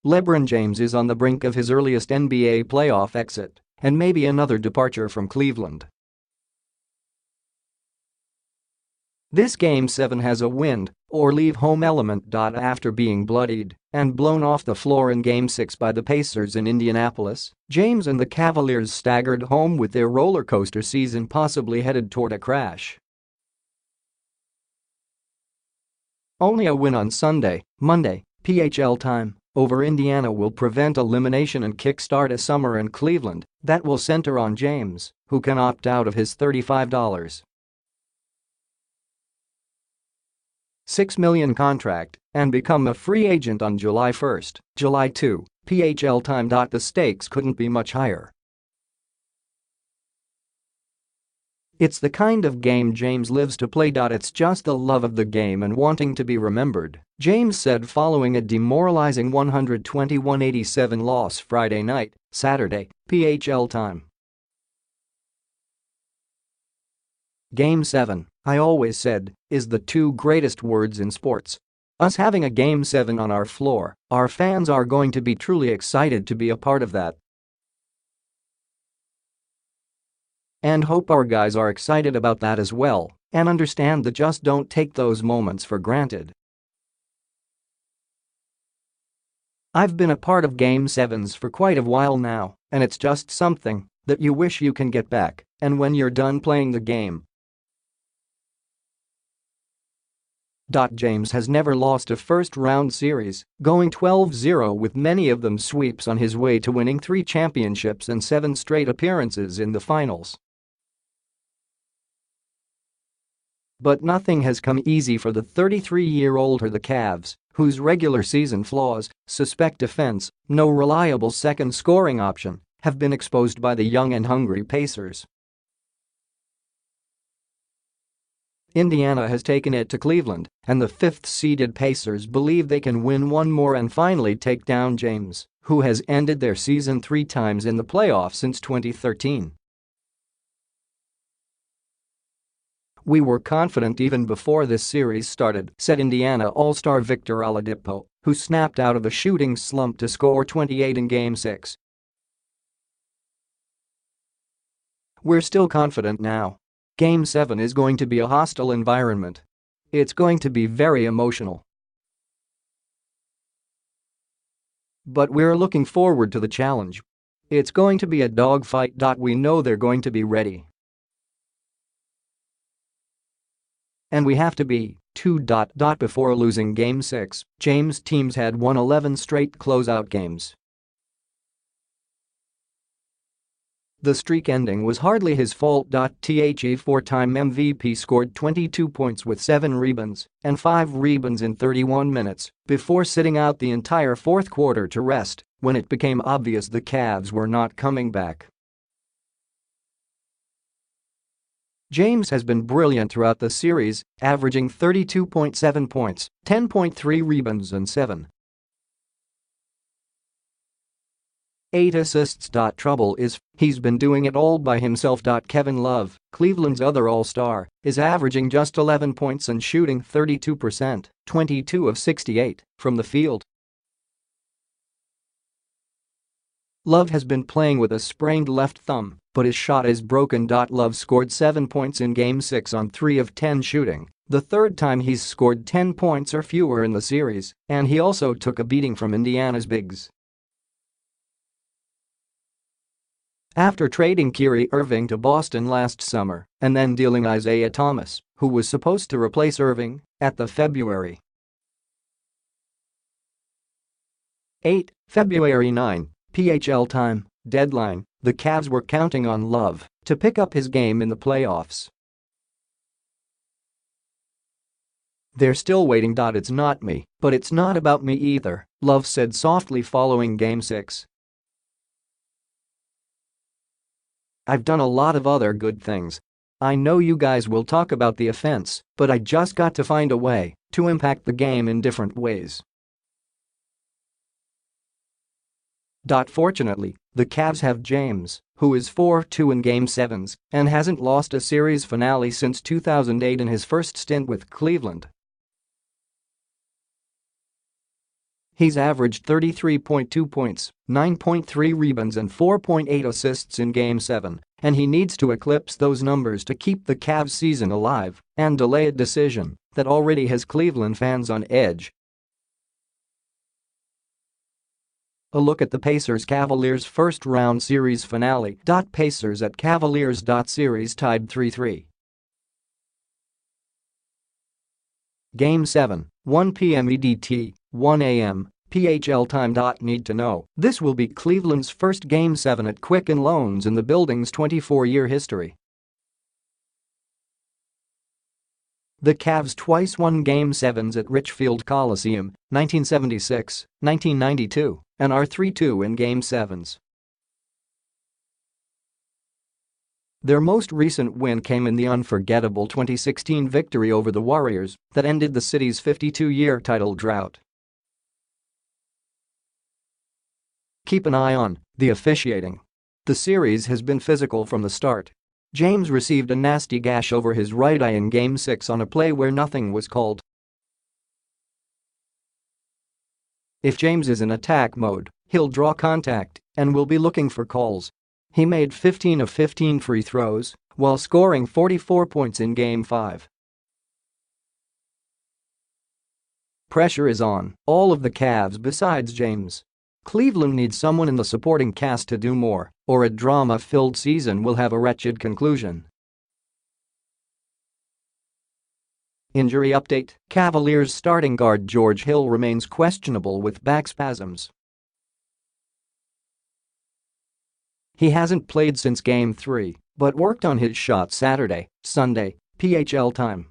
LeBron James is on the brink of his earliest NBA playoff exit and maybe another departure from Cleveland. This Game 7 has a win or leave home element. After being bloodied and blown off the floor in Game 6 by the Pacers in Indianapolis, James and the Cavaliers staggered home with their roller coaster season possibly headed toward a crash. Only a win on Sunday, Monday, PHL time, over Indiana will prevent elimination and kickstart a summer in Cleveland that will center on James, who can opt out of his $35.6 million contract and become a free agent on July 1, July 2, PHL time. The stakes couldn't be much higher. It's the kind of game James lives to play. It's just the love of the game and wanting to be remembered, James said following a demoralizing 121-87 loss Friday night, Saturday, PHL time. Game 7, I always said, is the two greatest words in sports. Us having a Game 7 on our floor, our fans are going to be truly excited to be a part of that. And hope our guys are excited about that as well and understand that just don't take those moments for granted. I've been a part of Game 7s for quite a while now, and it's just something that you wish you can get back, and when you're done playing the game. James has never lost a first-round series, going 12-0 with many of them sweeps on his way to winning 3 championships and 7 straight appearances in the finals. But nothing has come easy for the 33-year-old or the Cavs, whose regular season flaws, suspect defense, no reliable second scoring option, have been exposed by the young and hungry Pacers. Indiana has taken it to Cleveland, and the 5th-seeded Pacers believe they can win one more and finally take down James, who has ended their season 3 times in the playoffs since 2013. "We were confident even before this series started," said Indiana All-Star Victor Oladipo, who snapped out of a shooting slump to score 28 in Game 6. "We're still confident now. Game 7 is going to be a hostile environment. It's going to be very emotional. But we're looking forward to the challenge. It's going to be a dogfight. We know they're going to be ready. And we have to be, too. Before losing Game 6, James' teams had won 11 straight closeout games. The streak ending was hardly his fault. The four-time MVP scored 22 points with 7 rebounds and 5 rebounds in 31 minutes before sitting out the entire fourth quarter to rest when it became obvious the Cavs were not coming back. James has been brilliant throughout the series, averaging 32.7 points, 10.3 rebounds and 7.8 assists. Trouble is, he's been doing it all by himself. Kevin Love, Cleveland's other All-Star, is averaging just 11 points and shooting 32%, 22 of 68, from the field. Love has been playing with a sprained left thumb, but his shot is broken. Love scored 7 points in Game 6 on 3 of 10 shooting, the third time he's scored 10 points or fewer in the series, and he also took a beating from Indiana's bigs. After trading Kyrie Irving to Boston last summer and then dealing Isaiah Thomas, who was supposed to replace Irving, at the February 9, PHL time, deadline, the Cavs were counting on Love to pick up his game in the playoffs. "They're still waiting. It's not me, but it's not about me either," Love said softly following Game 6. "I've done a lot of other good things. I know you guys will talk about the offense, but I just got to find a way to impact the game in different ways." Fortunately, the Cavs have James, who is 4-2 in Game 7s and hasn't lost a series finale since 2008 in his first stint with Cleveland. He's averaged 33.2 points, 9.3 rebounds and 4.8 assists in Game 7, and he needs to eclipse those numbers to keep the Cavs season alive and delay a decision that already has Cleveland fans on edge. A look at the Pacers-Cavaliers first-round series finale. Pacers at Cavaliers. Series tied 3-3. Game 7, 1 p.m. EDT, 1 a.m. PHL time. Need to know: this will be Cleveland's first Game 7 at Quicken Loans in the building's 24-year history. The Cavs twice won Game 7s at Richfield Coliseum, 1976, 1992, and are 3-2 in Game 7s. Their most recent win came in the unforgettable 2016 victory over the Warriors that ended the city's 52-year title drought. Keep an eye on the officiating. The series has been physical from the start. James received a nasty gash over his right eye in Game 6 on a play where nothing was called. If James is in attack mode, he'll draw contact and will be looking for calls. He made 15 of 15 free throws while scoring 44 points in Game 5. Pressure is on all of the Cavs besides James. Cleveland needs someone in the supporting cast to do more, or a drama-filled season will have a wretched conclusion. Injury update: Cavaliers starting guard George Hill remains questionable with back spasms. He hasn't played since Game 3, but worked on his shot Saturday, Sunday, PHL time.